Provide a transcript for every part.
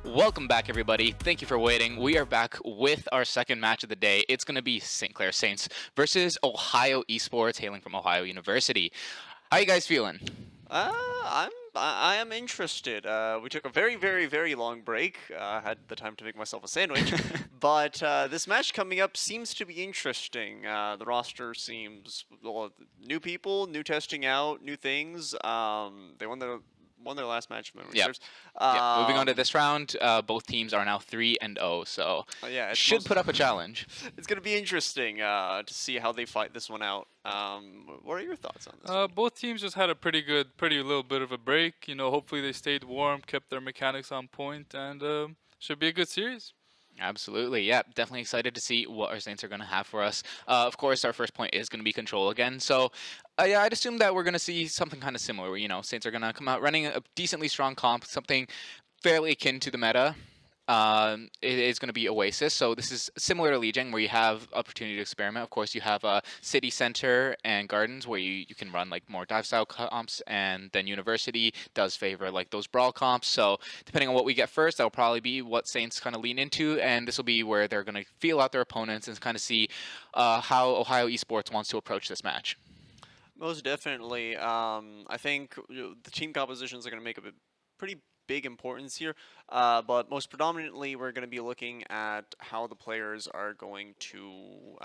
Welcome back, everybody. Thank you for waiting. We are back with our second match of the day. It's going to be St. Clair Saints versus Ohio Esports, hailing from Ohio University. How you guys feeling? I am interested. We took a very long break. Had the time to make myself a sandwich, but this match coming up seems to be interesting. The roster seems new people, new testing out, new things. They won their last match, if memory Yep. serves. Yeah. Moving on to this round, both teams are now 3-0, so Yeah, should put up a challenge. It's gonna be interesting to see how they fight this one out. What are your thoughts on this one? Both teams just had a pretty little bit of a break. Hopefully they stayed warm, kept their mechanics on point, and should be a good series. Absolutely, yeah. Definitely excited to see what our Saints are going to have for us. Of course, our first point is going to be control again. So, yeah, I'd assume that we're going to see something kind of similar. Where, Saints are going to come out running a decently strong comp, something fairly akin to the meta. It is going to be Oasis, so this is similar to Lijiang, where you have opportunity to experiment. Of course, you have City Center and Gardens, where you can run like more dive style comps, and then University does favor like those brawl comps. So depending on what we get first, that'll probably be what Saints kind of lean into, and this will be where they're going to feel out their opponents and kind of see how Ohio Esports wants to approach this match. Most definitely. I think the team compositions are going to make a pretty big importance here, but most predominantly we're going to be looking at how the players are going to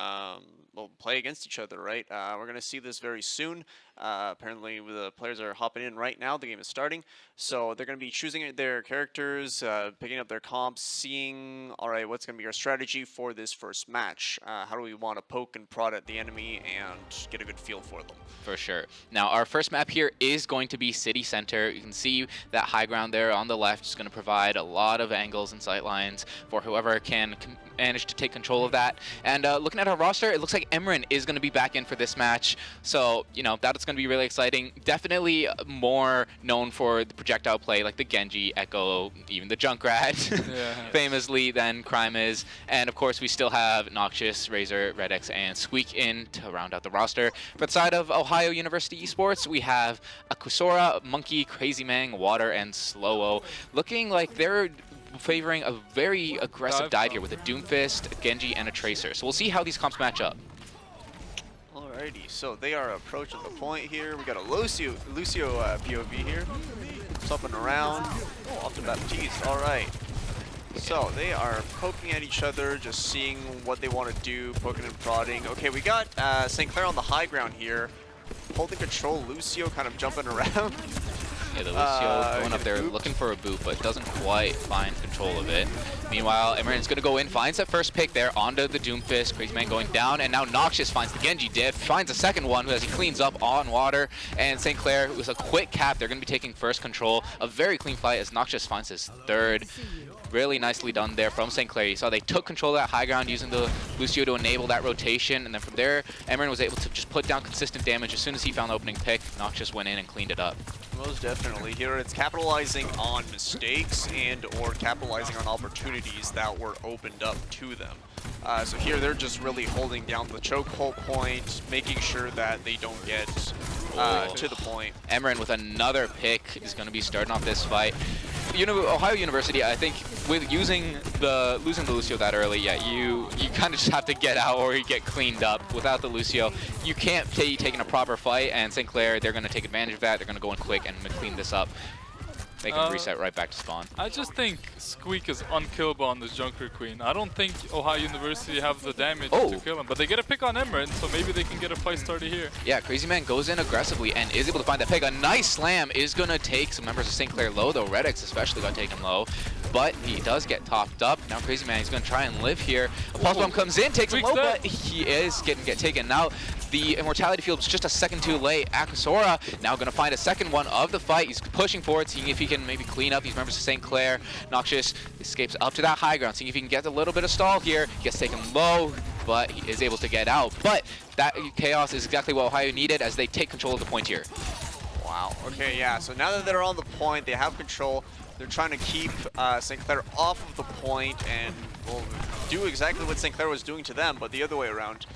play against each other, right? We're going to see this very soon. Apparently the players are hopping in right now. The game is starting, so they're going to be choosing their characters, picking up their comps, seeing, all right, what's going to be our strategy for this first match? How do we want to poke and prod at the enemy and get a good feel for them? For sure. Now, our first map here is going to be City Center. You can see that high ground there on the left is going to provide a lot of angles and sight lines for whoever can manage to take control of that. And looking at our roster, it looks like Emran is going to be back in for this match. So, that's going to be really exciting. Definitely more known for the projectile play, like the Genji, Echo, even the Junkrat, famously, than Crime is. And, of course, we still have Noxious, Razor, Redex, and Squeak in to round out the roster. For the side of Ohio University Esports, we have Akusora, Monkey, Crazy Man, Water, and Slow-O, looking like they're favoring a very aggressive dive here with a Doomfist, a Genji, and a Tracer. So we'll see how these comps match up. Alrighty, so they are approaching the point here. We got a Lucio POV here. Something around. Oh, off to Baptiste. Alright. So they are poking at each other, just seeing what they want to do, poking and prodding. Okay, we got St. Clair on the high ground here. Holding control, Lucio kind of jumping around. Yeah, the Lucio going up there looking for a boot, but doesn't quite find control of it. Meanwhile, Emran's going to go in, finds that first pick there onto the Doomfist. Crazy Man going down, and now Noxious finds the Genji diff, finds a second one as he cleans up on Water. And St. Clair, with a quick cap, they're going to be taking first control. A very clean fight as Noxious finds his third. Really nicely done there from St. Clair. You saw they took control of that high ground using the Lucio to enable that rotation, and then from there, Emran was able to just put down consistent damage. As soon as he found the opening pick, Noxious went in and cleaned it up. Most definitely. Here it's capitalizing on mistakes and or capitalizing on opportunities that were opened up to them. So here they're just really holding down the chokehold point, making sure that they don't get to the point. Emran with another pick is going to be starting off this fight. Ohio University, I think, with losing the Lucio that early, you kind of just have to get out or you get cleaned up. Without the Lucio, you can't taking a proper fight, and St. Clair, they're going to take advantage of that. They're going to go in quick and clean this up. They can reset right back to spawn. I just think Squeak is unkillable on this Junker Queen. I don't think Ohio University have the damage to kill him, but they get a pick on Emran, so maybe they can get a fight started here. Yeah, Crazy Man goes in aggressively and is able to find that pick. A nice slam is going to take some members of St. Clair low, though Redex especially got taken low. But he does get topped up. Now Crazy Man is going to try and live here. A Pulse Bomb comes in, takes him low, but he is getting taken. Now the Immortality Field is just a second too late. Akusora now going to find a second one of the fight. He's pushing forward, seeing if he can maybe clean up these members of St. Clair. Noxious escapes up to that high ground, seeing if he can get a little bit of stall here. He gets taken low, but he is able to get out. But that chaos is exactly what Ohio needed as they take control of the point here. Wow. Okay, yeah. So now that they're on the point, they have control. They're trying to keep St. Clair off of the point and will do exactly what St. Clair was doing to them, but the other way around.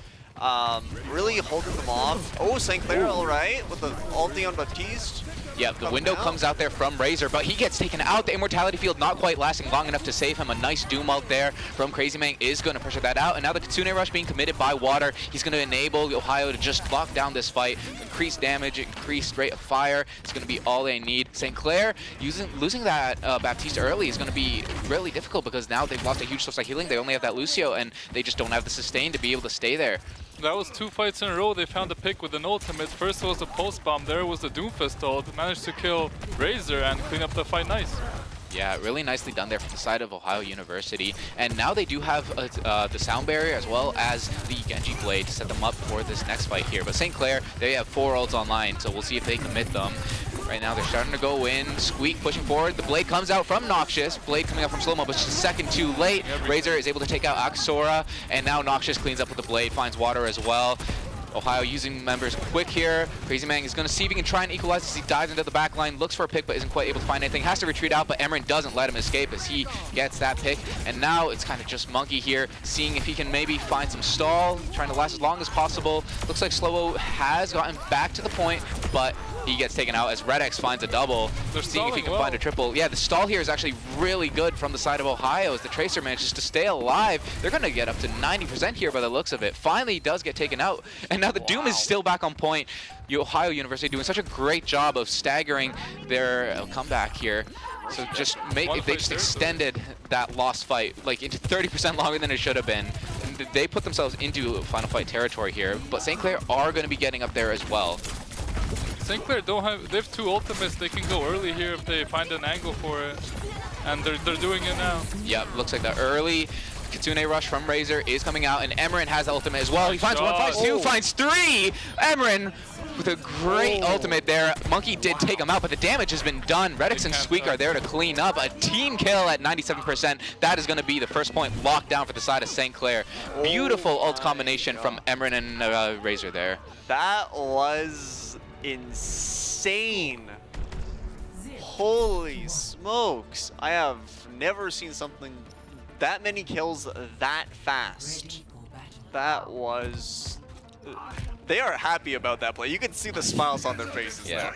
really holding them off. Oh, St. Clair, all right, with the ulti on Baptiste. Yeah, the window comes out there from Razor, but he gets taken out. The Immortality Field not quite lasting long enough to save him. A nice Doom ult there from Crazy Man is going to pressure that out. And now the Kitsune Rush being committed by Water. He's going to enable Ohio to just lock down this fight. Increased damage, increased rate of fire. It's going to be all they need. St. Clair losing that Baptiste early is going to be really difficult because now they've lost a huge source of healing. They only have that Lucio, and they just don't have the sustain to be able to stay there. That was 2 fights in a row. They found a pick with an ultimate. First was the pulse bomb, there was the Doomfist ult. Managed to kill Razor and clean up the fight nice. Yeah, really nicely done there from the side of Ohio University. And now they do have the sound barrier as well as the Genji Blade to set them up for this next fight here. But St. Clair, they have 4 ults online, so we'll see if they commit them. Right now they're starting to go in. Squeak pushing forward. The Blade comes out from Noxious. Blade coming out from slow-mo, but just a second too late. Razor is able to take out Axora, and now Noxious cleans up with the Blade, finds Water as well. Ohio using members quick here. Crazy Man is going to see if he can try and equalize as he dives into the back line, looks for a pick but isn't quite able to find anything. Has to retreat out, but Emran doesn't let him escape as he gets that pick. And now it's kind of just Monkey here, seeing if he can maybe find some stall, trying to last as long as possible. Looks like Slow-Mo has gotten back to the point, but he gets taken out as Red X finds a double, seeing if he can find a triple. Yeah, the stall here is actually really good from the side of Ohio as the Tracer manages to stay alive. They're going to get up to 90% here by the looks of it. Finally, he does get taken out, and now the Doom is still back on point. Ohio University doing such a great job of staggering their comeback here. So just they just extended that lost fight like into 30% longer than it should have been. And they put themselves into final fight territory here, but St. Clair are going to be getting up there as well. St. Clair they have 2 ultimates. They can go early here if they find an angle for it, and they're doing it now. Yep, looks like the early Kitsune Rush from Razor is coming out, and Emran has the ultimate as well. He finds 1, finds 2, finds 3! Emran with a great ultimate there. Monkey did take him out, but the damage has been done. Red X and Squeak are there to clean up. A team kill at 97%. That is going to be the first point locked down for the side of St. Clair. Beautiful ult combination from Emran and Razor there. That was insane. Holy smokes. I have never seen something that many kills that fast. That was... They are happy about that play. You can see the smiles on their faces there.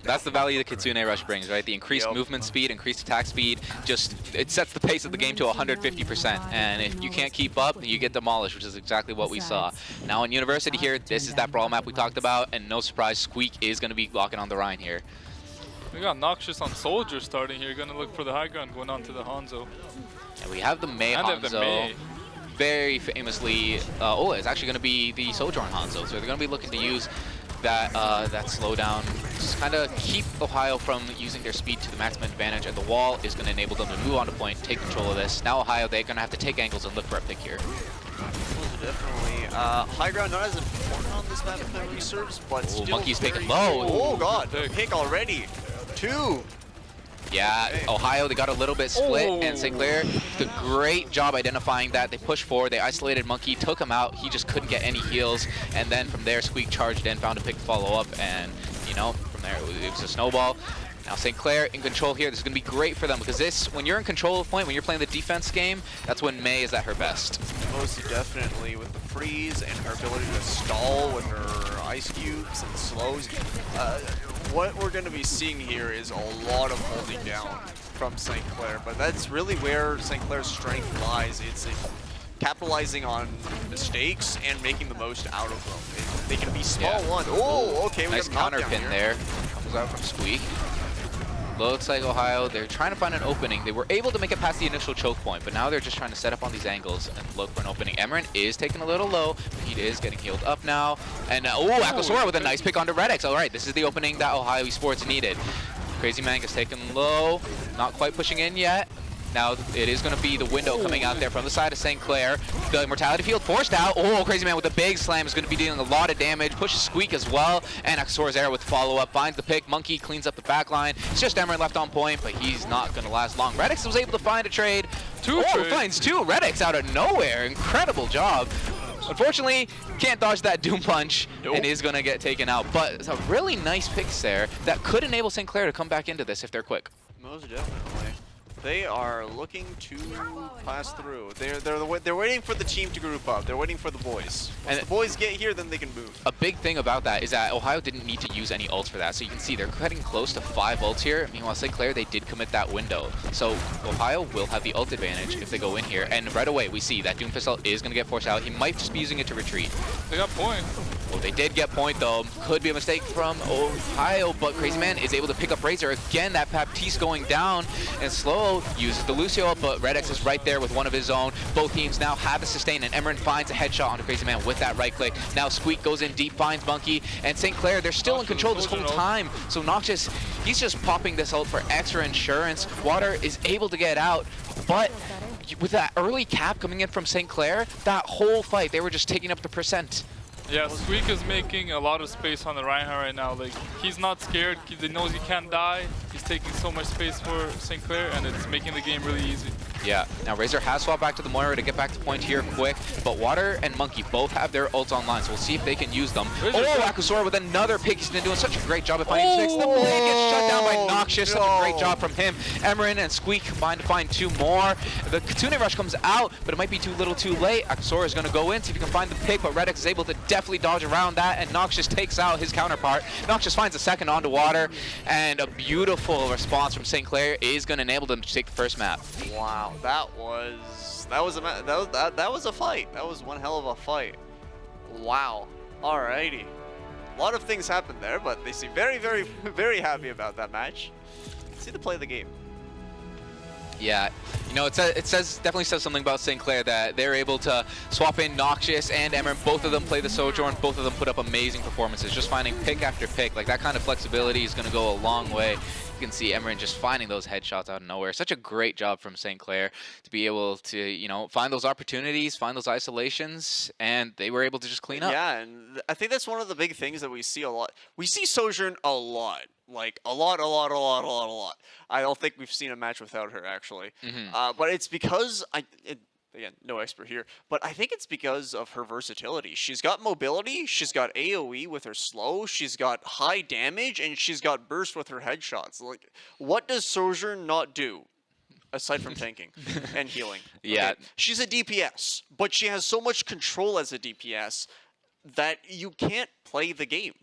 That's the value the Kitsune Rush brings, right? The increased movement speed, increased attack speed, just it sets the pace of the game to 150%. And if you can't keep up, you get demolished, which is exactly what we saw. Now in University here, this is that brawl map we talked about, and no surprise, Squeak is going to be locking on the Rhine here. We got Noxious on Soldier starting here, going to look for the high ground, going on to the Hanzo. And we have the Mei and Hanzo. The Mei. Very famously, it's actually going to be the Sojourn Hanzo, so they're going to be looking to use that slowdown, just kind of keep Ohio from using their speed to the maximum advantage, and the wall is going to enable them to move on to point, take control of this. Now Ohio, they're going to have to take angles and look for a pick here. Definitely. High ground not as important on this map if memory serves, but still Monkey's picking low. Oh god, pick already. 2. Yeah, Ohio, they got a little bit split, and St. Clair did a great job identifying that. They pushed forward, they isolated Monkey, took him out, he just couldn't get any heals, and then from there, Squeak charged in, found a pick to follow up, and, you know, from there, it was a snowball. Now St. Clair in control here, this is going to be great for them, because when you're in control of point, when you're playing the defense game, that's when Mei is at her best. Most definitely, with the freeze and her ability to stall with her ice cubes and slows. What we're going to be seeing here is a lot of holding down from St. Clair, but that's really where St. Clair's strength lies. It's in capitalizing on mistakes and making the most out of them. They can be small ones. Oh, okay, we nice got counter pin there. Comes out from Squeak. Looks like Ohio, they're trying to find an opening. They were able to make it past the initial choke point, but now they're just trying to set up on these angles and look for an opening. Emran is taking a little low, but he is getting healed up now. And Akosora with a nice pick onto Red X. All right, this is the opening that Ohio Esports needed. Crazy Man gets taken low, not quite pushing in yet. Now it is going to be the window coming out there from the side of St. Clair. The Immortality Field forced out. Oh, Crazy Man with a big slam is going to be dealing a lot of damage. Pushes Squeak as well. And Axora's Air with follow-up. Finds the pick. Monkey cleans up the back line. It's just Emran left on point, but he's not going to last long. Red X was able to find a trade. Finds 2. Red X out of nowhere. Incredible job. Unfortunately, can't dodge that Doom Punch and is going to get taken out. But it's a really nice picks there that could enable St. Clair to come back into this if they're quick. Most definitely. They are looking to pass through. They're waiting for the team to group up. They're waiting for the boys. Once the boys get here, then they can move. A big thing about that is that Ohio didn't need to use any ults for that. So you can see they're cutting close to 5 ults here. Meanwhile, St. Clair, they did commit that window. So Ohio will have the ult advantage if they go in here. And right away, we see that Doomfist ult is going to get forced out. He might just be using it to retreat. They got point. Well, they did get point, though. Could be a mistake from Ohio, but Crazy Man is able to pick up Razor. Again, that Baptiste going down, and Slow uses the Lucio ult, but Red X is right there with one of his own. Both teams now have the sustain, and Emran finds a headshot onto Crazy Man with that right click. Now Squeak goes in deep, finds Monkey, and St. Clair, they're still in control this whole time. So Noxious, he's just popping this ult for extra insurance. Water is able to get out, but with that early cap coming in from St. Clair, that whole fight, they were just taking up the percent. Yeah, Squeak is making a lot of space on the Reinhardt right now. Like, he's not scared. He knows he can't die. He's taking so much space for St. Clair, and it's making the game really easy. Yeah, now Razor has swapped back to the Moira to get back to point here quick, but Water and Monkey both have their ults online, so we'll see if they can use them. Akusora with another pick. He's been doing such a great job at finding six. The blade gets shut down by Noxious. Such a great job from him. Emran and Squeak combined to find 2 more. The Kitsune Rush comes out, but it might be too little too late. Akusora is going to go in, see if he can find the pick, but Red X is able to definitely dodge around that, and Noxious takes out his counterpart. Noxious finds a second onto Water, and a beautiful response from St. Clair is going to enable them to take the first map. Wow, that was a fight. That was one hell of a fight. Wow. Alrighty. A lot of things happened there, but they seem very, very, very happy about that match. See the play of the game. Yeah, you know, it definitely says something about St. Clair that they're able to swap in Noxious and Emran. Both of them play the Sojourn. Both of them put up amazing performances. Just finding pick after pick, like that kind of flexibility is going to go a long way. You can see Emran just finding those headshots out of nowhere. Such a great job from St. Clair to be able to, you know, find those opportunities, find those isolations, and they were able to just clean up. Yeah, and I think that's one of the big things that we see a lot. We see Sojourn a lot. Like, a lot. I don't think we've seen a match without her, actually. But it's because, again, no expert here, but I think it's because of her versatility. She's got mobility, she's got AoE with her slow, she's got high damage, and she's got burst with her headshots. Like, what does Sojourn not do? Aside from tanking and healing. Yeah. Okay. She's a DPS, but she has so much control as a DPS that you can't play the game.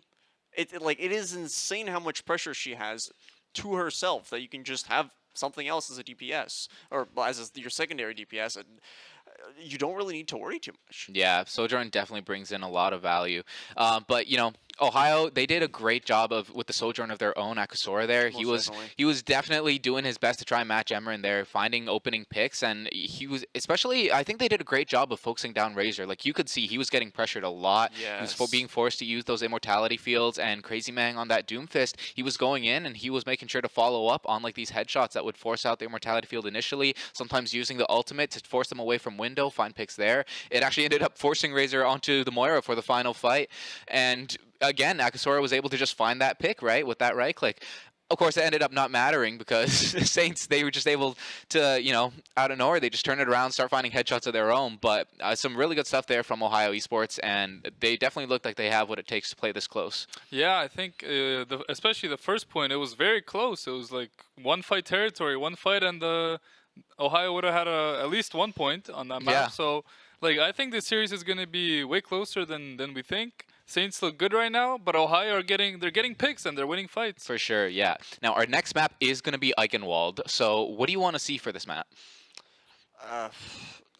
It is insane how much pressure she has to herself that you can just have something else as a DPS or as your secondary DPS, and you don't really need to worry too much. Yeah, Sojourn definitely brings in a lot of value. But, you know, Ohio, they did a great job with the Sojourn of their own. Akusora there, he was definitely doing his best to try and match Emran there, finding opening picks, and he was especially, I think they did a great job of focusing down Razor. Like, you could see he was getting pressured a lot. Yes. He was being forced to use those immortality fields, and Crazy Man on that Doomfist, he was going in and he was making sure to follow up on like these headshots that would force out the immortality field initially, sometimes using the ultimate to force them away from window, find picks there. It actually ended up forcing Razor onto the Moira for the final fight, and again, Akusora was able to just find that pick, right, with that right click. Of course, it ended up not mattering because Saints, they were just able to, you know, out of nowhere, they just turn it around, start finding headshots of their own. But some really good stuff there from Ohio Esports, and they definitely look like they have what it takes to play this close. Yeah, I think especially the first point, it was very close. It was like one fight territory, one fight, and Ohio would have had at least 1 point on that map. Yeah. So, like, I think this series is going to be way closer than we think. Saints look good right now, but Ohio they're getting picks and they're winning fights. For sure, yeah. Now, our next map is going to be Eichenwald. So, what do you want to see for this map?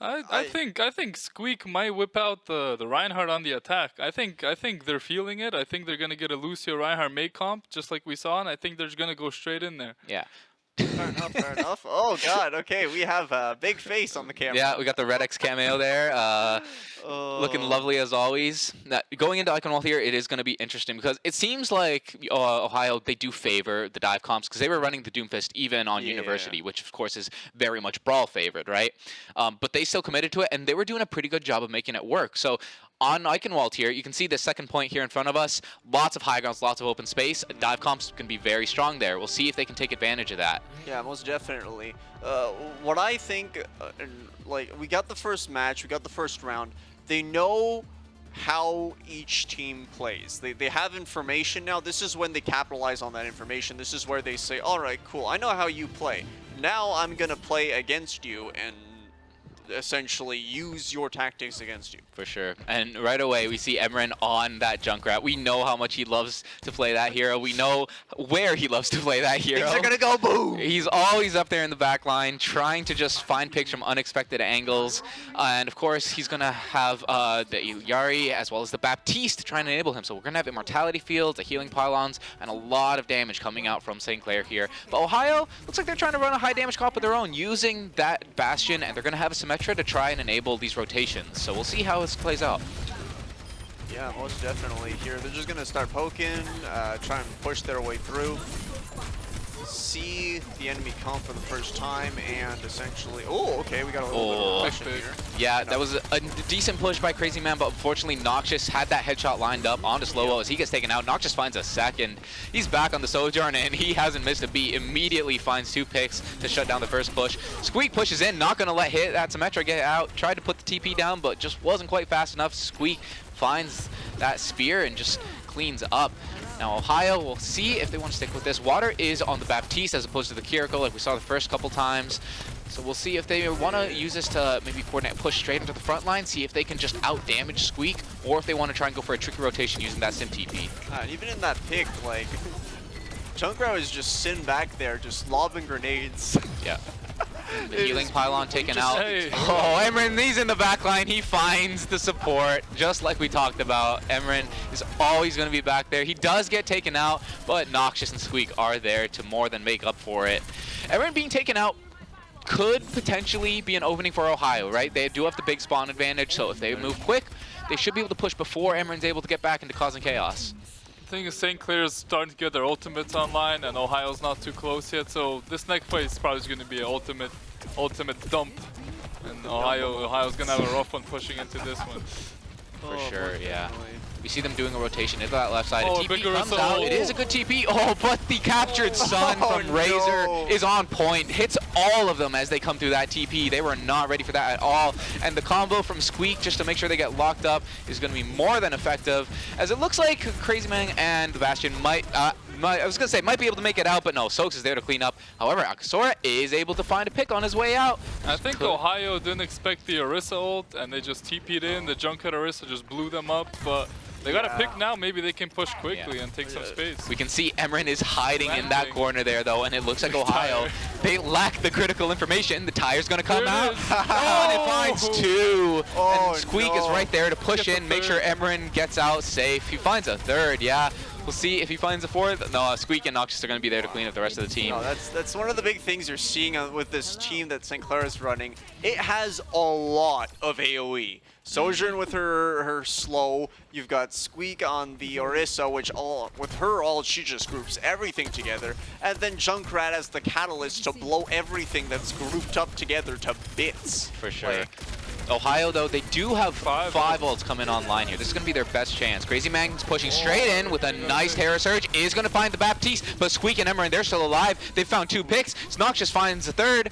I think Squeak might whip out the Reinhardt on the attack. I think they're feeling it. I think they're going to get a Lucio Reinhardt mate comp, just like we saw, and I think they're just going to go straight in there. Yeah. Fair enough. Oh, God. Okay, we have a big face on the camera. Yeah, we got the Red X cameo there. Looking lovely as always. Now, going into Eichenwald here, it is going to be interesting because it seems like Ohio, they do favor the dive comps because they were running the Doomfist even on University, which of course is very much Brawl favored, right? But they still committed to it, and they were doing a pretty good job of making it work. So on Eichenwald here, you can see the second point here in front of us. Lots of high grounds, lots of open space. Dive comps can be very strong there. We'll see if they can take advantage of that. Yeah, most definitely. What I think, like, we got the first match, we got the first round. They know how each team plays. They have information now. This is when they capitalize on that information. This is where they say, all right, cool, I know how you play. now I'm gonna play against you and essentially use your tactics against you. For sure. And right away, we see Emran on that Junkrat. We know how much he loves to play that hero. We know where he loves to play that hero. Things are gonna go boom! He's always up there in the back line, trying to just find picks from unexpected angles. And of course, he's gonna have the Yari as well as the Baptiste trying to enable him. So we're gonna have Immortality Fields, the healing pylons, and a lot of damage coming out from St. Clair here. But Ohio, looks like they're trying to run a high damage comp of their own, using that Bastion, and they're gonna have a Symmetra to try and enable these rotations. So we'll see how this plays out. Yeah, most definitely here. They're just gonna start poking, try and push their way through. See the enemy come for the first time and essentially, oh, okay, we got a little bit of aggression here. Yeah, that was a decent push by Crazy Man, but unfortunately Noxious had that headshot lined up onto Slow-Wo as he gets taken out. Noxious finds a second. He's back on the Sojourn and he hasn't missed a beat. Immediately finds 2 picks to shut down the first push. Squeak pushes in, not gonna let hit that Symmetra get out. Tried to put the TP down, but just wasn't quite fast enough. Squeak finds that spear and just cleans up. Now Ohio, we'll see if they want to stick with this. Water is on the Baptiste as opposed to the Kiriko like we saw the first couple times. So we'll see if they want to use this to maybe coordinate, push straight into the front line, see if they can just out-damage Squeak, or if they want to try and go for a tricky rotation using that Sim TP. And even in that pick, like, Junkrat was just sitting back there, just lobbing grenades. Yeah. The healing pylon taken out. Hey. Oh, Emran, he's in the back line. He finds the support, just like we talked about. Emran is always going to be back there. He does get taken out, but Noxious and Squeak are there to more than make up for it. Emran being taken out could potentially be an opening for Ohio, right? They do have the big spawn advantage, so if they move quick, they should be able to push before Emran's able to get back into causing chaos. The thing is, St. Clair's starting to get their ultimates online, and Ohio's not too close yet. So this next play is probably going to be an ultimate dump, and Ohio's going to have a rough one pushing into this one. For sure, yeah. We see them doing a rotation into that left side. Oh, A TP big comes Orisa. out. It is a good TP. Oh, but the captured Sun from Razor is on point. Hits all of them as they come through that TP. They were not ready for that at all. And the combo from Squeak, just to make sure they get locked up, is going to be more than effective. As it looks like Crazy Man and the Bastion might be able to make it out, but no, Soaks is there to clean up. However, Akasora is able to find a pick on his way out. I think Ohio didn't expect the Orisa ult, and they just TP'd in. The Junkrat Orisa just blew them up, but they got a pick now. Maybe they can push quickly and take some space. We can see Emran is hiding in that corner there, though, and it looks like Ohio, they lack the critical information. The tire's going to come out, and it finds 2. And Squeak is right there to push in, make sure Emran gets out safe. He finds a 3rd, yeah. We'll see if he finds a 4th. No, Squeak and Noxious are going to be there to clean up the rest of the team. No, that's one of the big things you're seeing with this team that St. Clair is running. It has a lot of AoE. Sojourn with her slow. You've got Squeak on the Orisa, which with her ult, she just groups everything together. And then Junkrat as the catalyst to blow everything that's grouped up together to bits. For sure. Ohio, though, they do have 5 ults coming online here. This is going to be their best chance. Crazy Man's pushing straight in with a nice Terror Surge. Is going to find the Baptiste, but Squeak and Emran, they're still alive. They've found 2 picks. Noxious finds a 3rd,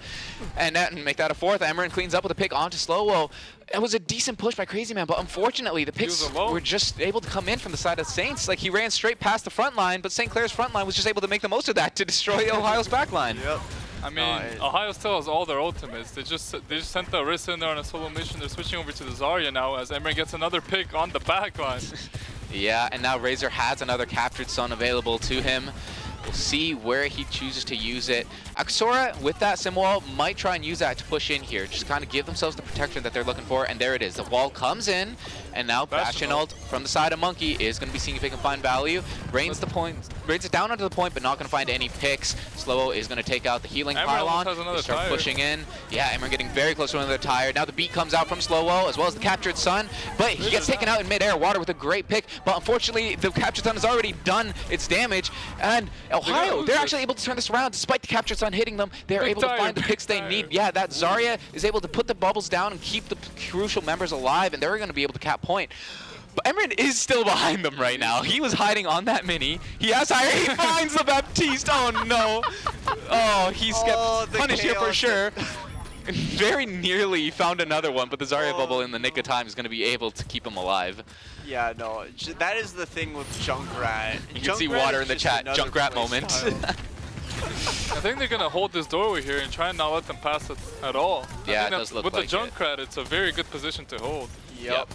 and make that a 4th. Emran cleans up with a pick onto Slow-Wo. It was a decent push by Crazy Man, but unfortunately, the picks were just able to come in from the side of Saints. Like, he ran straight past the front line, but St. Clair's front line was just able to make the most of that to destroy Ohio's back line. Yep. I mean, Ohio still has all their ultimates. They just sent the Orisa in there on a solo mission. They're switching over to the Zarya now as Emran gets another pick on the back line. Yeah, and now Razor has another captured Sun available to him. We'll see where he chooses to use it. Akasora, with that Sim Wall, might try and use that to push in here. Just kind of give themselves the protection that they're looking for, and there it is. The wall comes in, and now Bastion ult from the side of Monkey is going to be seeing if he can find value. Rains it down onto the point, but not going to find any picks. Slow-Wo is going to take out the healing pylon. They start pushing in. Yeah, Emran getting very close to another tire. Now the beat comes out from Slow-Wo, as well as the captured Sun, but he gets taken out in midair. Water with a great pick, but unfortunately, the captured Sun has already done its damage, and Ohio, they're actually able to turn this around. Despite the captured Sun hitting them, they're able to find the picks they need. Yeah, that Zarya is able to put the bubbles down and keep the crucial members alive, and they're going to be able to cap point. But Emran is still behind them right now. He was hiding on that mini. He has higher. He finds the Baptiste. Oh, no. Oh, he's kept punished here for sure. Very nearly found another one, but the Zarya bubble in the nick of time is going to be able to keep him alive. Yeah, no, that is the thing with Junkrat. You can see Water in the chat. Junkrat moment. I think they're gonna hold this doorway here and try and not let them pass it at all. Yeah, I it think does look with like the Junkrat, it's a very good position to hold. Yep.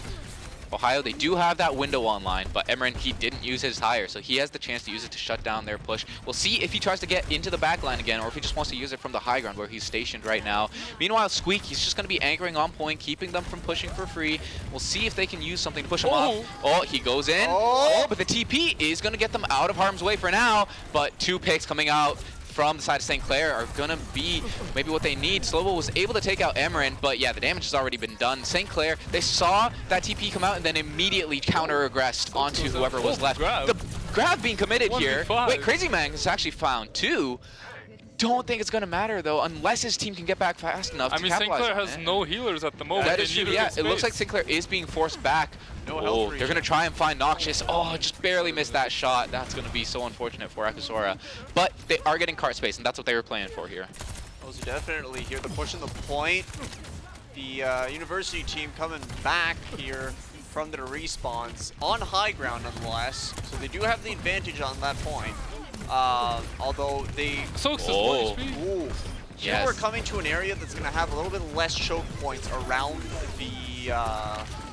Ohio, they do have that window online, but Emran, he didn't use his tire, so he has the chance to use it to shut down their push. We'll see if he tries to get into the back line again, or if he just wants to use it from the high ground where he's stationed right now. Meanwhile, Squeak, he's just going to be anchoring on point, keeping them from pushing for free. We'll see if they can use something to push him off. Oh, he goes in. Oh, but the TP is going to get them out of harm's way for now, but 2 picks coming out from the side of St. Clair are going to be maybe what they need. Slobo was able to take out Emran, but yeah, the damage has already been done. St. Clair, they saw that TP come out and then immediately counter-aggressed onto whoever was left. The grab being committed here. Wait, Crazy Man has actually found 2. Don't think it's going to matter, though, unless his team can get back fast enough to capitalize. I mean, St. Clair has no healers at the moment. That is true, yeah. It looks like St. Clair is being forced back. No they're going to try and find Noxious. Oh, just barely missed that shot. That's going to be so unfortunate for Akasora. But they are getting cart space, and that's what they were playing for here. Those are definitely here. The push in the point. The University team coming back here from their respawns on high ground, nonetheless. So they do have the advantage on that point. Although they... Soaks is 1 HP. Ooh. Here we're coming to an area that's going to have a little bit less choke points around the...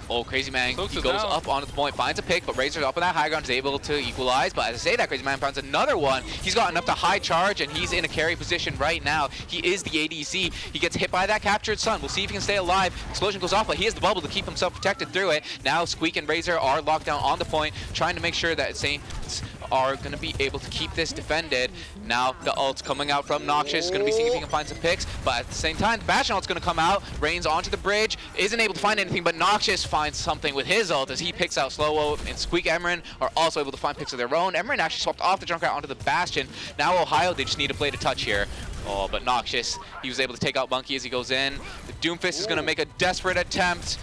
Oh, Crazy Man, Soaks he goes down. up onto the point, finds a pick, but Razor's up on that high ground, is able to equalize. But as I say that, Crazy Man finds another one. He's gotten up to high charge, and he's in a carry position right now. He is the ADC. He gets hit by that captured sun. We'll see if he can stay alive. Explosion goes off, but he has the bubble to keep himself protected through it. Now Squeak and Razor are locked down on the point, trying to make sure that Saints are going to be able to keep this defended. Now the ult's coming out from Noxious, going to be seeing if he can find some picks, but at the same time, the Bastion ult's going to come out. Rains onto the bridge, isn't able to find anything, but Noxious finds something with his ult as he picks out Slowo, and Squeak Emran are also able to find picks of their own. Emran actually swapped off the Junkrat onto the Bastion. Now Ohio, they just need to play to touch here. Oh, but Noxious, he was able to take out Monkey as he goes in. The Doomfist is going to make a desperate attempt,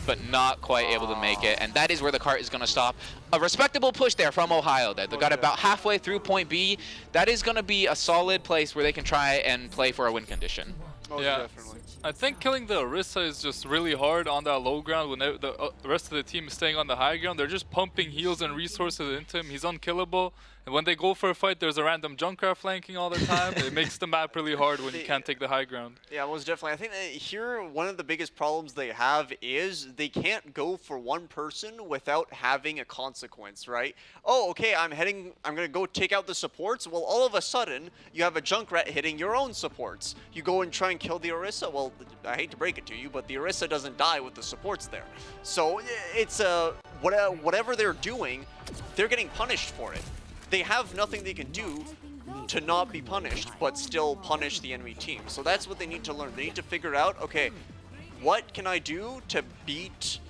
but not quite able to make it, and that is where the cart is going to stop. A respectable push there from Ohio. They got about halfway through point B. That is going to be a solid place where they can try and play for a win condition. Oh, Yeah. definitely. I think killing the Orisa is just really hard on that low ground when the rest of the team is staying on the high ground. They're just pumping heals and resources into him. He's unkillable. And when they go for a fight, there's a random Junkrat flanking all the time. It makes the map really hard when you can't take the high ground. Yeah, most definitely. I think that here one of the biggest problems they have is they can't go for one person without having a consequence, right? Oh, okay, I'm gonna go take out the supports. Well, all of a sudden, you have a Junkrat hitting your own supports. You go and try and kill the Orisa. Well, I hate to break it to you, but the Orisa doesn't die with the supports there. So it's whatever they're doing, they're getting punished for it. They have nothing they can do to not be punished, but still punish the enemy team. So that's what they need to learn. They need to figure out, okay, what can I do to beat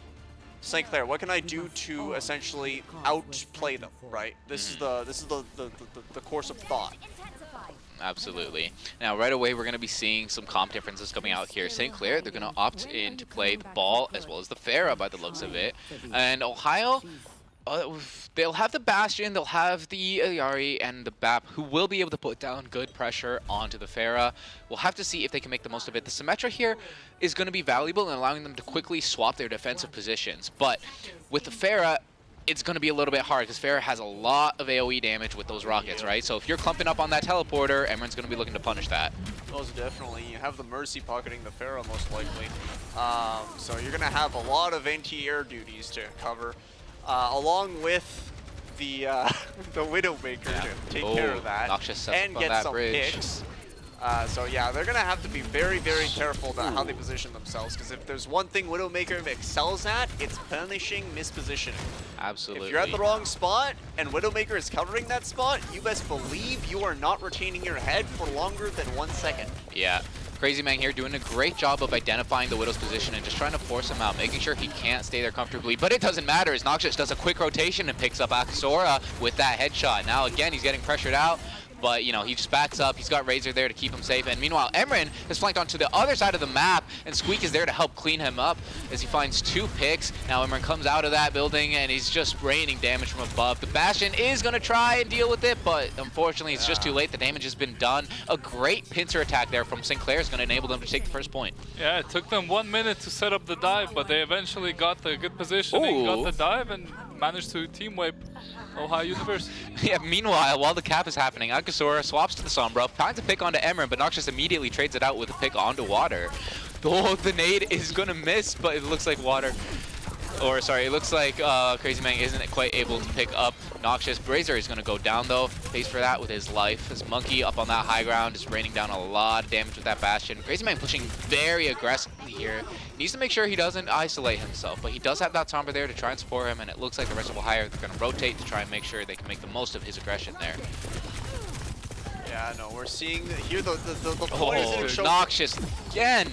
St. Clair? What can I do to essentially outplay them, right? This is the course of thought. Absolutely. Now, right away, we're going to be seeing some comp differences coming out here. St. Clair, they're going to opt in to play the ball as well as the Pharah by the looks of it. And Ohio, they'll have the Bastion, they'll have the Ayari and the BAP, who will be able to put down good pressure onto the Pharah. We'll have to see if they can make the most of it. The Symmetra here is going to be valuable in allowing them to quickly swap their defensive positions. But with the Pharah, it's going to be a little bit hard because Pharah has a lot of AoE damage with those rockets, right? So if you're clumping up on that teleporter, Emran's going to be looking to punish that. Most definitely. You have the Mercy pocketing the Pharah most likely. So you're going to have a lot of anti-air duties to cover. Along with the Widowmaker to take care of that and get some picks. So yeah, they're gonna have to be very, very careful about how they position themselves, because if there's one thing Widowmaker excels at, it's punishing mispositioning. Absolutely. If you're at the wrong spot and Widowmaker is covering that spot, you best believe you are not retaining your head for longer than 1 second. Yeah. Crazy Man here doing a great job of identifying the Widow's position and just trying to force him out, making sure he can't stay there comfortably. But it doesn't matter as Noxious does a quick rotation and picks up Akasora with that headshot. Now again, he's getting pressured out, but you know, he just backs up. He's got Razor there to keep him safe. And meanwhile, Emran is flanked onto the other side of the map, and Squeak is there to help clean him up as he finds 2 picks. Now Emran comes out of that building and he's just raining damage from above. The Bastion is going to try and deal with it, but unfortunately it's just too late. The damage has been done. A great pincer attack there from St. Clair is going to enable them to take the first point. Yeah, it took them 1 minute to set up the dive, but they eventually got the good positioning, got the dive, and managed to team wipe. Ohio University. Yeah, meanwhile, while the cap is happening, Akasora swaps to the Sombra, finds a pick onto Emran, but Noxious immediately trades it out with a pick onto Water. Oh, the nade is gonna miss, but it looks like Water, or sorry, it looks like Crazy Man isn't quite able to pick up Noxious. Brazier is gonna go down though, pays for that with his life. His Monkey up on that high ground is raining down a lot of damage with that Bastion. Crazy Man pushing very aggressively here. Needs to make sure he doesn't isolate himself, but he does have that Sombra there to try and support him, and it looks like the rest of Ohio are going to rotate to try and make sure they can make the most of his aggression there. Yeah, no, we're seeing here the poison show. Noxious again.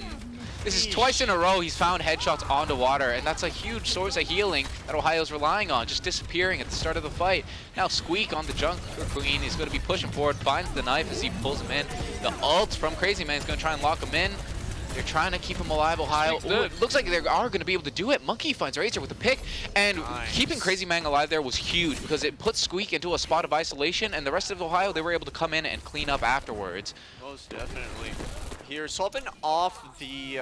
This is twice in a row he's found headshots onto Water, and that's a huge source of healing that Ohio's relying on, just disappearing at the start of the fight. Now Squeak on the Junker Queen is going to be pushing forward, finds the knife as he pulls him in. The ult from Crazy Man is going to try and lock him in. They're trying to keep him alive, Ohio. Ooh, it looks like they are going to be able to do it. Monkey finds Razor with a pick, and keeping Crazy Man alive there was huge because it put Squeak into a spot of isolation, and the rest of Ohio, they were able to come in and clean up afterwards. Most definitely. Here, swapping off the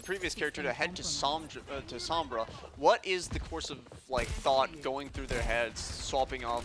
previous character to head to Sombra. What is the course of like thought going through their heads, swapping off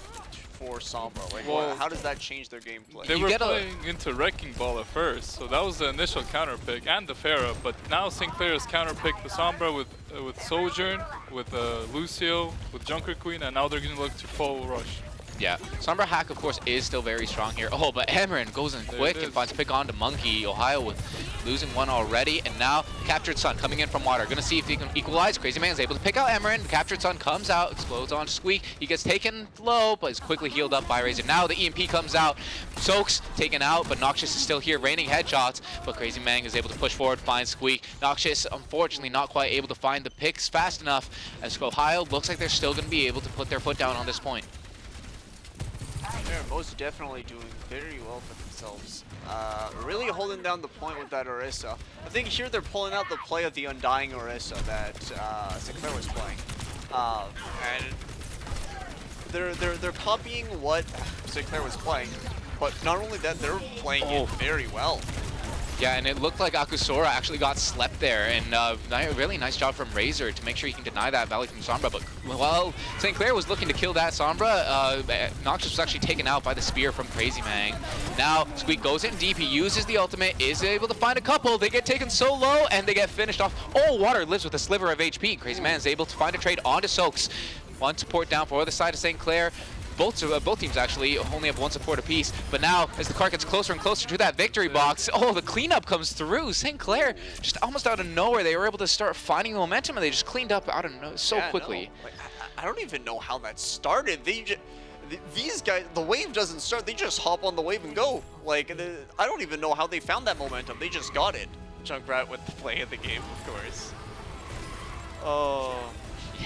for Sombra? Like, Well, how does that change their gameplay? They were playing into Wrecking Ball at first, so that was the initial counter pick, and the Pharah, but now St. Clair has counter picked the Sombra with Sojourn, with Lucio, with Junker Queen, and now they're going to look to full rush. Yeah, Sombra hack, of course, is still very strong here. Oh, but Emran goes in quick and finds a pick on to Monkey. Ohio with losing one already, and now Captured Sun coming in from Water. Gonna see if he can equalize. Crazy Man is able to pick out Emran. The Captured Sun comes out, explodes on Squeak. He gets taken low, but is quickly healed up by Razor. Now the EMP comes out. Soaks taken out, but Noxious is still here, raining headshots. But Crazy Man is able to push forward, find Squeak. Noxious, unfortunately, not quite able to find the picks fast enough. As Ohio looks like they're still gonna be able to put their foot down on this point. They're most definitely doing very well for themselves. Really holding down the point with that Orisa. I think here they're pulling out the play of the Undying Orisa that St. Clair was playing. And they're copying what St. Clair was playing, but not only that, they're playing it very well. Yeah, and it looked like Akasora actually got slept there, and really nice job from Razor to make sure he can deny that Valley from Sombra. But while St. Clair was looking to kill that Sombra, Noxious was actually taken out by the spear from Crazy Man. Now Squeak goes in deep, he uses the ultimate, is able to find a couple. They get taken so low, and they get finished off. Oh, Water lives with a sliver of HP. Crazy Man is able to find a trade onto Soaks. One support down for the side of St. Clair. Both teams actually only have one support apiece, but now as the car gets closer and closer to that victory box, oh, the cleanup comes through. St. Clair, just almost out of nowhere, they were able to start finding the momentum, and they just cleaned up out of nowhere so quickly. No. Like, I don't even know how that started. These guys, the wave doesn't start, they just hop on the wave and go. Like, I don't even know how they found that momentum, they just got it. Junkrat with the play of the game, of course. Oh.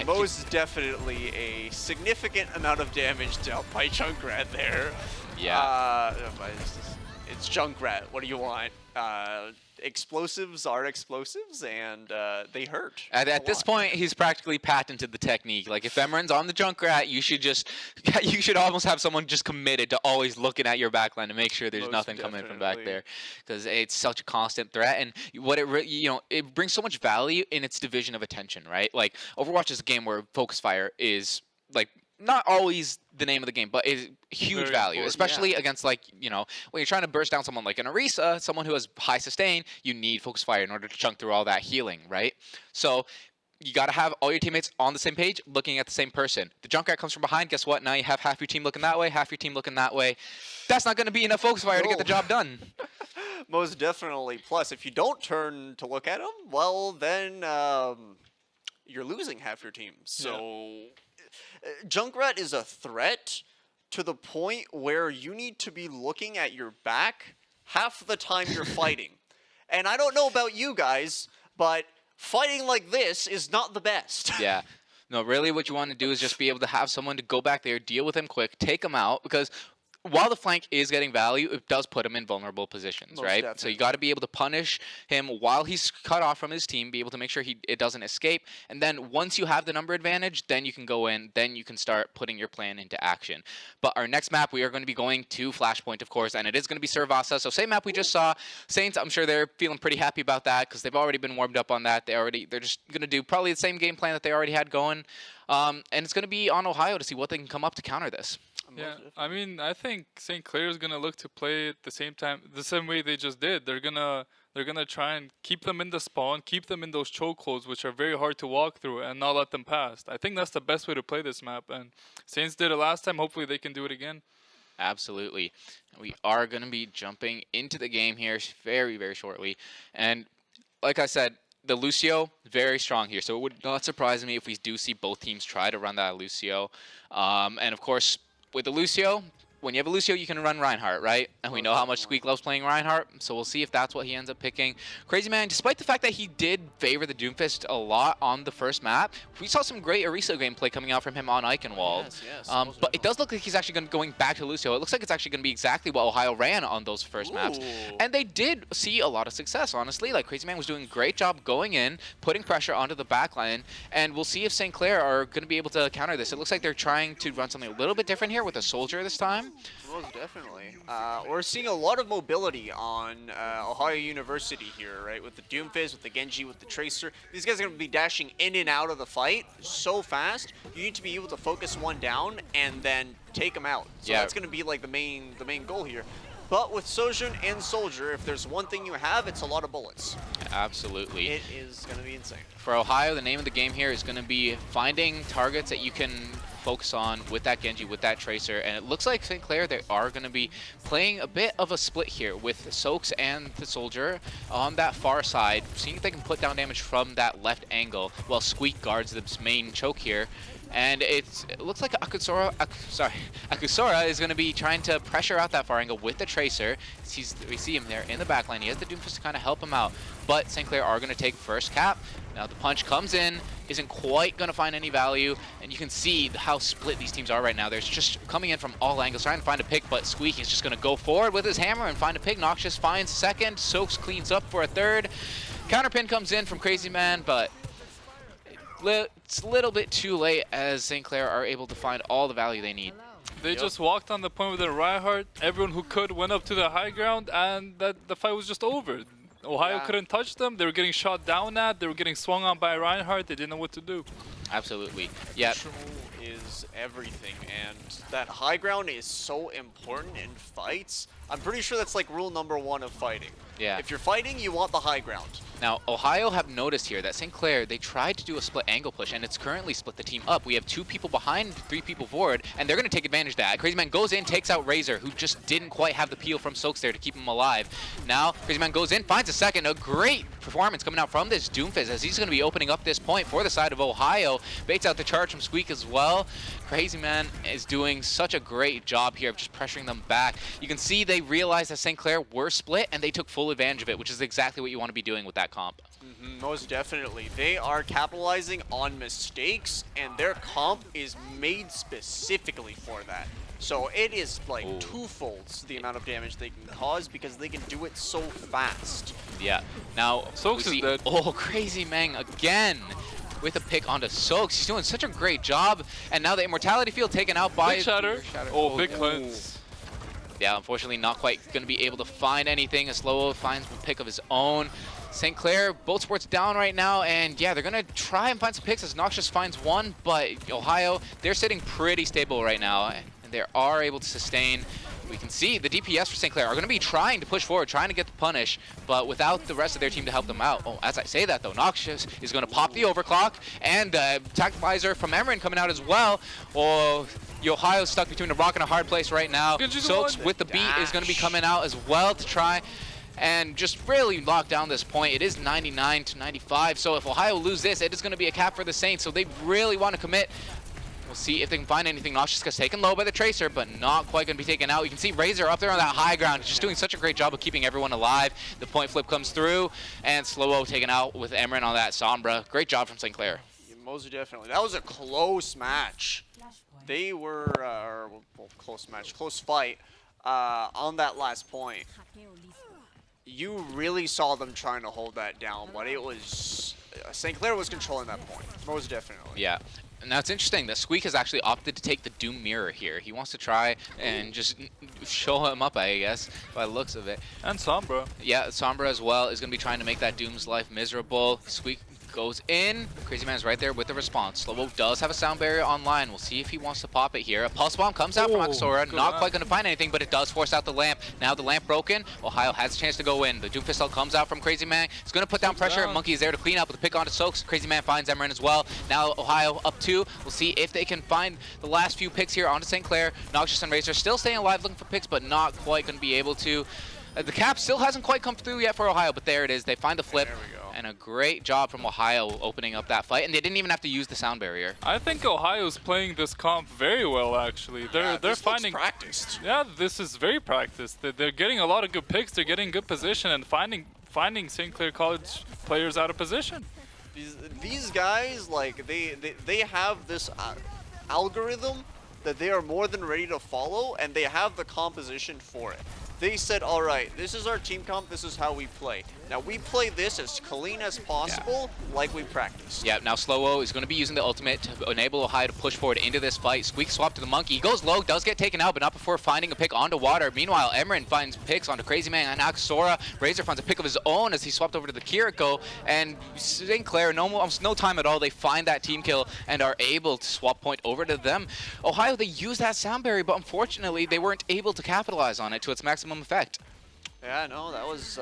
Most definitely a significant amount of damage dealt by Junkrat there. Yeah. It's Junkrat. What do you want? Explosives are explosives, and they hurt. At this point, he's practically patented the technique. Like, if Emran's on the Junkrat, you should almost have someone just committed to always looking at your backline to make sure there's nothing coming from back there, because it's such a constant threat. And what it brings so much value in its division of attention, right? Like, Overwatch is a game where focus fire is like not always the name of the game, but is huge value, especially against, like, when you're trying to burst down someone like an Orisa, someone who has high sustain, you need focus fire in order to chunk through all that healing, right? So you got to have all your teammates on the same page, looking at the same person. The Junkrat comes from behind, guess what? Now you have half your team looking that way, half your team looking that way. That's not going to be enough focus fire to get the job done. Most definitely. Plus, if you don't turn to look at them, well, then you're losing half your team. So Junkrat is a threat to the point where you need to be looking at your back half the time you're fighting. And I don't know about you guys, but fighting like this is not the best. Yeah. No, really what you want to do is just be able to have someone to go back there, deal with him quick, take him out, because while the flank is getting value, it does put him in vulnerable positions, Most right? So definitely. you got to be able to punish him while he's cut off from his team, be able to make sure it doesn't escape, and then once you have the number advantage, then you can go in, then you can start putting your plan into action. But our next map, we are going to be going to Flashpoint, of course, and it is going to be Servasa. So same map we just saw. Saints, I'm sure they're feeling pretty happy about that because they've already been warmed up on that. They're just going to do probably the same game plan that they already had going, and it's going to be on Ohio to see what they can come up to counter this. Yeah, I mean, I think St. Clair is gonna look to play at the same way they just did. They're gonna try and keep them in the spawn, keep them in those chokeholds, which are very hard to walk through, and not let them pass. I think that's the best way to play this map, and Saints did it last time. Hopefully, they can do it again. Absolutely. We are going to be jumping into the game here very, very shortly, and like I said, the Lucio, very strong here, so it would not surprise me if we do see both teams try to run that Lucio, and of course, with the Lucio, when you have a Lucio, you can run Reinhardt, right? And we know how much Squeak loves playing Reinhardt, so we'll see if that's what he ends up picking. Crazy Man, despite the fact that he did favor the Doomfist a lot on the first map, we saw some great Ariso gameplay coming out from him on Eichenwald. Yes, but it does look like he's actually going back to Lucio. It looks like it's actually going to be exactly what Ohio ran on those first maps. And they did see a lot of success, honestly. Like, Crazy Man was doing a great job going in, putting pressure onto the backline, and we'll see if St. Clair are going to be able to counter this. It looks like they're trying to run something a little bit different here with a Soldier this time. Most definitely. We're seeing a lot of mobility on Ohio University here, right? With the Doomfist, with the Genji, with the Tracer. These guys are going to be dashing in and out of the fight so fast. You need to be able to focus one down and then take them out. So that's going to be like the main goal here. But with Sojun and Soldier, if there's one thing you have, it's a lot of bullets. Absolutely. It is going to be insane. For Ohio, the name of the game here is going to be finding targets that you can focus on with that Genji, with that Tracer, and it looks like St. Clair, they are going to be playing a bit of a split here with Soaks and the Soldier on that far side, seeing if they can put down damage from that left angle while Squeak guards this main choke here. And it looks like Akusora is going to be trying to pressure out that far angle with the Tracer. We see him there in the backline. He has the Doomfist to kind of help him out. But St. Clair are going to take first cap. Now the punch comes in, isn't quite going to find any value. And you can see how split these teams are right now. They're just coming in from all angles, trying to find a pick. But Squeak is just going to go forward with his hammer and find a pick. Noxious finds second. Soaks cleans up for a third. Counterpin comes in from Crazy Man, but it's a little bit too late as St. Clair are able to find all the value they need. They just walked on the point with their Reinhardt. Everyone who could went up to the high ground, and the fight was just over. Ohio couldn't touch them. They were getting shot down at. They were getting swung on by Reinhardt. They didn't know what to do. Absolutely. Yeah. Control is everything, and that high ground is so important in fights. I'm pretty sure that's like rule number 1 of fighting. Yeah. If you're fighting, you want the high ground. Now, Ohio have noticed here that St. Clair, they tried to do a split angle push, and it's currently split the team up. We have 2 people behind, 3 people forward, and they're going to take advantage of that. Crazy Man goes in, takes out Razor, who just didn't quite have the peel from Soaks there to keep him alive. Now, Crazy Man goes in, finds a second. A great performance coming out from this Doomfist, as he's going to be opening up this point for the side of Ohio. Baits out the charge from Squeak as well. Crazy Man is doing such a great job here of just pressuring them back. You can see they realized that St. Clair were split, and they took full advantage of it, which is exactly what you want to be doing with that comp. Most definitely. They are capitalizing on mistakes, and their comp is made specifically for that. So it is like twofold the amount of damage they can cause because they can do it so fast. Yeah. Now, Soaks is dead. Oh, Crazy Man again with a pick onto Soaks. He's doing such a great job, and now the Immortality Field taken out by Big shatter. Oh, big cleanse. Yeah, unfortunately not quite going to be able to find anything. A Slow finds a pick of his own. St. Clair, both sports down right now, and yeah, they're going to try and find some picks as Noxious finds one, but Ohio, they're sitting pretty stable right now, and they are able to sustain. We can see the DPS for St. Clair are going to be trying to push forward, trying to get the punish, but without the rest of their team to help them out. Oh, as I say that though, Noxious is going to pop the overclock, and attack visor from Emran coming out as well. Oh, Ohio's stuck between a rock and a hard place right now. Soaks with the beat is going to be coming out as well to try and just really lock down this point. It is 99 to 95, so if Ohio lose this, it is going to be a cap for the Saints, so they really want to commit. We'll see if they can find anything. Noxious gets taken low by the Tracer, but not quite going to be taken out. You can see Razor up there on that high ground, just doing such a great job of keeping everyone alive. The point flip comes through, and Slow-O taken out with Emran on that Sombra. Great job from St. Clair. Most definitely. That was a close match. they were well, close match, close fight on that last point. You really saw them trying to hold that down, but it was St. Clair was controlling that point, most definitely. Yeah. Now it's interesting that Squeak has actually opted to take the Doom Mirror here. He wants to try and just show him up, I guess, by the looks of it. And Sombra. Yeah, Sombra as well is going to be trying to make that Doom's life miserable. Squeak goes in. Crazy Man's right there with the response. Slow does have a sound barrier online. We'll see if he wants to pop it here. A Pulse Bomb comes out from Axora. Not quite going to find anything, but it does force out the lamp. Now the lamp broken. Ohio has a chance to go in. The Doom Pistol comes out from Crazy Man. He's going to put down pressure. Monkey is there to clean up with a pick onto Soaks. Crazy Man finds Emerin as well. Now Ohio up 2. We'll see if they can find the last few picks here onto St. Clair. Noxious and Razor still staying alive looking for picks, but not quite going to be able to. The cap still hasn't quite come through yet for Ohio, but there it is. They find the flip. There we go. And a great job from Ohio opening up that fight, and they didn't even have to use the sound barrier. I think Ohio's playing this comp very well, actually. They're this finding looks practiced. Yeah, this is very practiced. They're getting a lot of good picks. They're getting good position and finding St. Clair College players out of position. These guys, like they have this algorithm that they are more than ready to follow, and they have the composition for it. They said, all right, this is our team comp, this is how we play. Now we play this as clean as possible, like we practiced. Yeah, now Slow-O is going to be using the ultimate to enable Ohio to push forward into this fight. Squeak swap to the Monkey. He goes low, does get taken out, but not before finding a pick onto Water. Meanwhile, Emerin finds picks onto Crazy Man and Axora. Razor finds a pick of his own as he swapped over to the Kiriko. And St. Clair, almost no time at all, they find that team kill and are able to swap point over to them. Ohio, they used that sound barrier, but unfortunately, they weren't able to capitalize on it to its maximum effect. Yeah, no, that was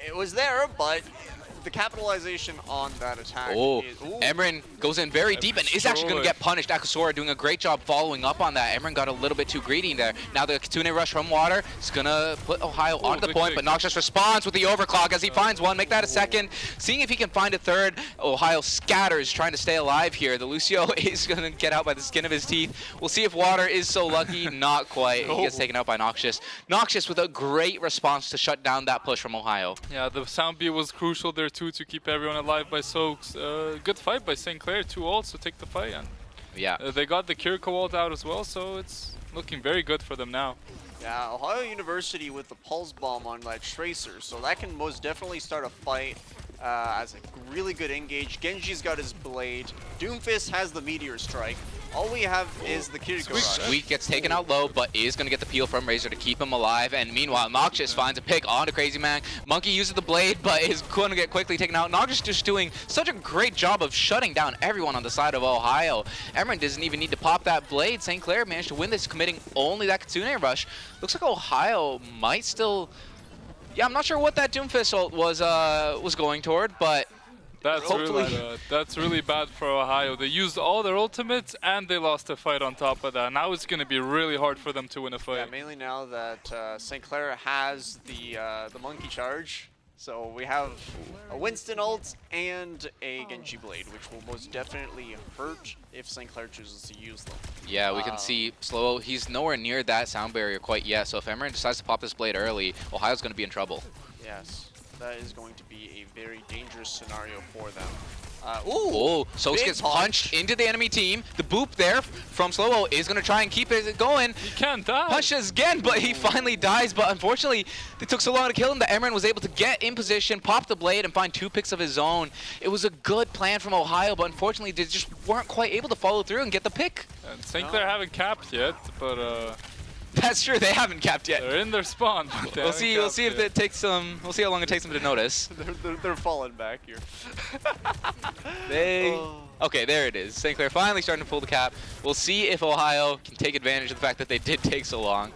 it was there, but the capitalization on that attack is... Emerin goes in very deep and is actually going to get punished. Akasora doing a great job following up on that. Emerin got a little bit too greedy there. Now the Kitsune Rush from Water is going to put Ohio onto the point, but Noxious responds with the overclock as he finds one. Make that a second. Seeing if he can find a third. Ohio scatters, trying to stay alive here. The Lucio is going to get out by the skin of his teeth. We'll see if Water is so lucky. Not quite. He gets taken out by Noxious. Noxious with a great response to shut down that push from Ohio. Yeah, the sound beat was crucial there too to keep everyone alive by Soaks. Good fight by St. Clair, 2 ults to take the fight, and yeah, they got the Kiriko ult out as well, so it's looking very good for them now. Yeah, Ohio University with the Pulse Bomb on that Tracer, so that can most definitely start a fight as a really good engage. Genji's got his Blade. Doomfist has the Meteor Strike. All we have is the Kiriko Rush. Squeak gets taken out low, but is going to get the peel from Razor to keep him alive. And meanwhile, Noxious finds a pick onto Crazy Man. Monkey uses the Blade, but is going to get quickly taken out. Noxious just doing such a great job of shutting down everyone on the side of Ohio. Emerin doesn't even need to pop that Blade. St. Clair managed to win this, committing only that Kitsune Rush. Looks like Ohio might still... Yeah, I'm not sure what that Doomfist ult was going toward, but... That's really bad for Ohio. They used all their ultimates and they lost a fight on top of that. Now it's going to be really hard for them to win a fight. Yeah, mainly now that St. Clair has the Monkey Charge. So we have a Winston ult and a Genji Blade, which will most definitely hurt if St. Clair chooses to use them. Yeah, we can see Slow. He's nowhere near that sound barrier quite yet. So if Emerin decides to pop this Blade early, Ohio's going to be in trouble. Yes. That is going to be a very dangerous scenario for them. Soaks gets punched into the enemy team. The boop there from Slow-O is going to try and keep it going. He can't die. Pushes again, but he finally dies. But unfortunately, it took so long to kill him that Emerin was able to get in position, pop the Blade, and find 2 picks of his own. It was a good plan from Ohio, but unfortunately, they just weren't quite able to follow through and get the pick. And St. Clair haven't capped yet, but... That's true. They haven't capped yet. They're in their spawn. We'll see. We'll see if it takes them. We'll see how long it takes them to notice. they're falling back here. Okay, there it is. St. Clair finally starting to pull the cap. We'll see if Ohio can take advantage of the fact that they did take so long.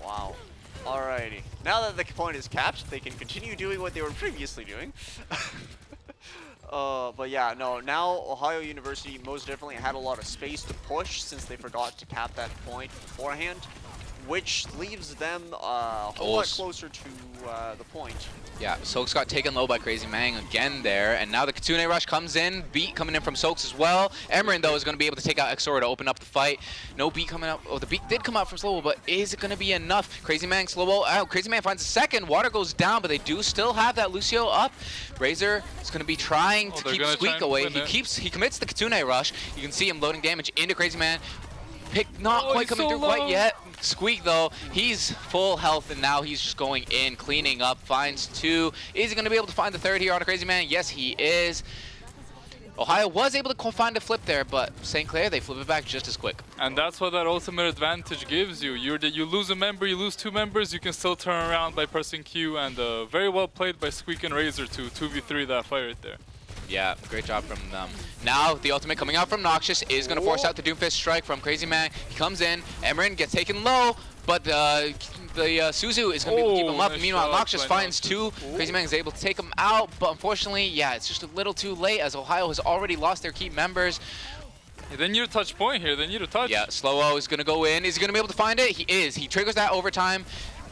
Wow. Alrighty. Now that the point is capped, they can continue doing what they were previously doing. But yeah, no, now Ohio University most definitely had a lot of space to push since they forgot to cap that point beforehand, which leaves them a whole lot closer to the point. Yeah, Soaks got taken low by Crazy Mang again there, and now the Kitsune Rush comes in. Beat coming in from Soaks as well. Emerin, though, is going to be able to take out Exora to open up the fight. No Beat coming up. Oh, the Beat did come out from Slow, but is it going to be enough? Crazy Mang, Slow out. Crazy Mang finds a second. Water goes down, but they do still have that Lucio up. Razor is going to be trying to keep Squeak away. He commits the Kitsune Rush. You can see him loading damage into Crazy Man. Not quite coming through quite yet. Squeak, though, he's full health, and now he's just going in, cleaning up, finds 2. Is he going to be able to find the 3rd here on a Crazy Man? Yes, he is. Ohio was able to find a flip there, but St. Clair, they flip it back just as quick. And that's what that ultimate advantage gives you. You lose a member, you lose 2 members, you can still turn around by pressing Q, and very well played by Squeak and Razor to 2v3 that fight right there. Yeah, great job from them. Now, the ultimate coming out from Noxious is going to force out the Doomfist strike from Crazy Man. He comes in, Emerin gets taken low, but the Suzu is going to keep him up. Nice. Meanwhile, Noxious finds 2. Crazy Man is able to take him out, but unfortunately, yeah, it's just a little too late as Ohio has already lost their key members. They need a touch point here. They need a touch. Yeah, Slow-O is going to go in. Is he going to be able to find it? He is. He triggers that overtime,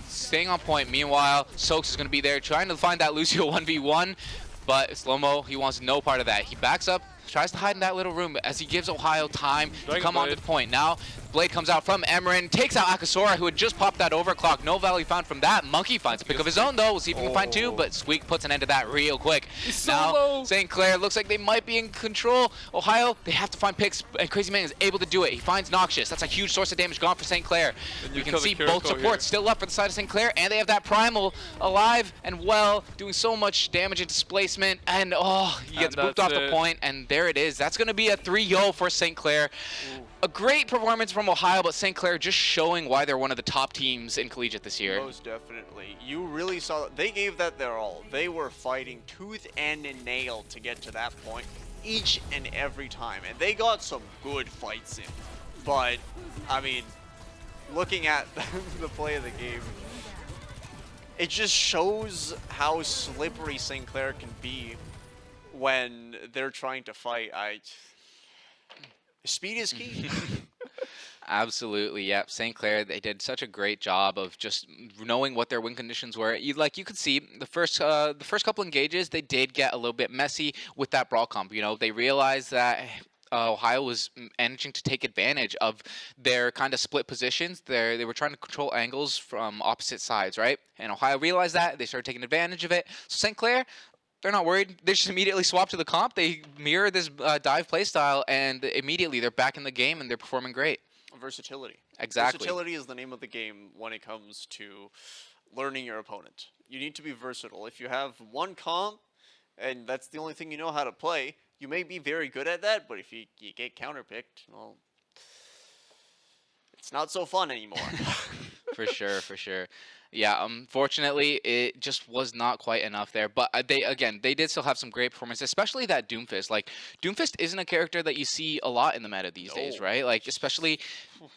staying on point. Meanwhile, Soaks is going to be there trying to find that Lucio 1v1. But Slow-Mo, he wants no part of that. He backs up, tries to hide in that little room as he gives Ohio time to come onto the point. Now, Blade comes out from Emerin, takes out Akasora, who had just popped that overclock. No value found from that. Monkey finds a pick of his own, though. We'll see if he can find 2, but Squeak puts an end to that real quick. Now, St. Clair looks like they might be in control. Ohio, they have to find picks, and Crazy Man is able to do it. He finds Noxious. That's a huge source of damage gone for St. Clair. You can see both supports still up for the side of St. Clair, and they have that Primal alive and well, doing so much damage and displacement, and he gets booped off the point, and there it is. That's going to be a 3-0 for St. Clair. A great performance from Ohio, but St. Clair just showing why they're one of the top teams in Collegiate this year. Most definitely. You really saw they gave that their all. They were fighting tooth and nail to get to that point each and every time. And they got some good fights in. But, I mean, looking at the play of the game, it just shows how slippery St. Clair can be when they're trying to fight. Speed is key. Absolutely, yep. St. Clair, they did such a great job of just knowing what their win conditions were. You could see the first couple engages, they did get a little bit messy with that brawl comp. You know, they realized that Ohio was managing to take advantage of their kind of split positions. They were trying to control angles from opposite sides, right? And Ohio realized that. They started taking advantage of it. So St. Clair, they're not worried. They just immediately swap to the comp. They mirror this dive playstyle, and immediately they're back in the game, and they're performing great. Versatility. Exactly. Versatility is the name of the game when it comes to learning your opponent. You need to be versatile. If you have one comp, and that's the only thing you know how to play, you may be very good at that, but if you get counterpicked, well, it's not so fun anymore. For sure, for sure. Yeah, unfortunately, it just was not quite enough there. But they did still have some great performance, especially that Doomfist. Like, Doomfist isn't a character that you see a lot in the meta these days, right? Like, especially,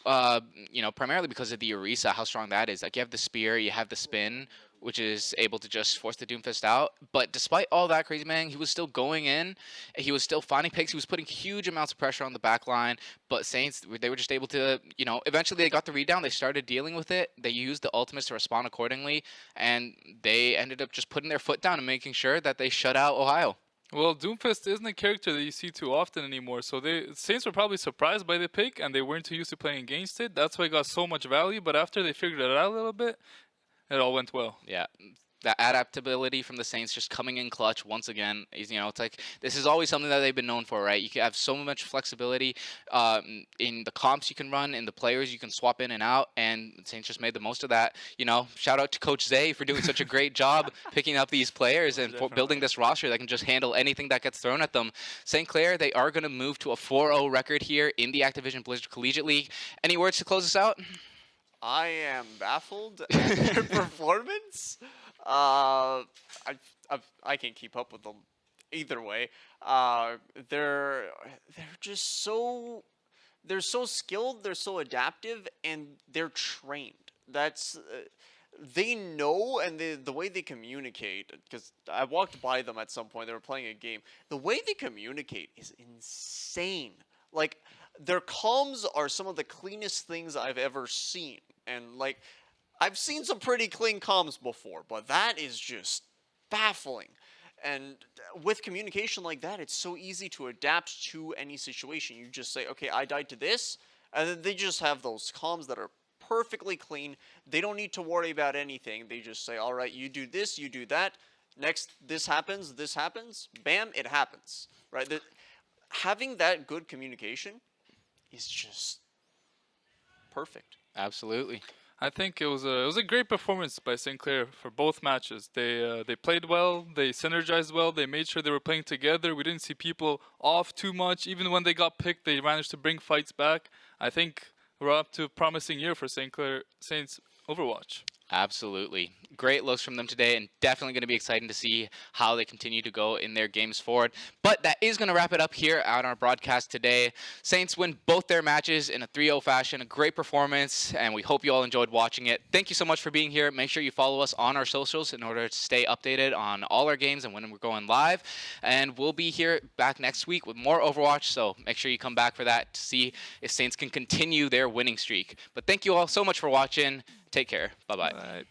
primarily because of the Orisa, how strong that is. Like, you have the Spear, you have the Spin, which is able to just force the Doomfist out. But despite all that, Crazy Man, he was still going in. He was still finding picks. He was putting huge amounts of pressure on the back line. But Saints, they were just able to, eventually they got the read down. They started dealing with it. They used the ultimates to respond accordingly. And they ended up just putting their foot down and making sure that they shut out Ohio. Well, Doomfist isn't a character that you see too often anymore, so Saints were probably surprised by the pick, and they weren't too used to playing against it. That's why it got so much value, but after they figured it out a little bit, it all went well. Yeah, that adaptability from the Saints just coming in clutch once again. It's like this is always something that they've been known for, right? You can have so much flexibility in the comps you can run, in the players you can swap in and out, and Saints just made the most of that. Shout out to Coach Zay for doing such a great job picking up these players and for building this roster that can just handle anything that gets thrown at them. St. Clair, they are going to move to a 4-0 record here in the Activision Blizzard Collegiate League. Any words to close us out? I am baffled at their performance. I can't keep up with them either way. They're just so skilled. They're so adaptive, and they're trained. That's they know, and the way they communicate. Because I walked by them at some point. They were playing a game. The way they communicate is insane. Like, their comms are some of the cleanest things I've ever seen. And, like, I've seen some pretty clean comms before, but that is just baffling. And with communication like that, it's so easy to adapt to any situation. You just say, okay, I died to this, and then they just have those comms that are perfectly clean. They don't need to worry about anything. They just say, all right, you do this, you do that. Next, this happens, bam, it happens. Right? Having that good communication is just perfect. Absolutely. I think it was a great performance by St. Clair for both matches. They played well, they synergized well, they made sure they were playing together. We didn't see people off too much. Even when they got picked, they managed to bring fights back. I think we're up to a promising year for St. Clair Saints Overwatch. Absolutely. Great looks from them today, and definitely going to be exciting to see how they continue to go in their games forward. But that is going to wrap it up here on our broadcast today. Saints win both their matches in a 3-0 fashion. A great performance, and we hope you all enjoyed watching it. Thank you so much for being here. Make sure you follow us on our socials in order to stay updated on all our games and when we're going live. And we'll be here back next week with more Overwatch, so make sure you come back for that to see if Saints can continue their winning streak. But thank you all so much for watching. Take care. Bye-bye. All right.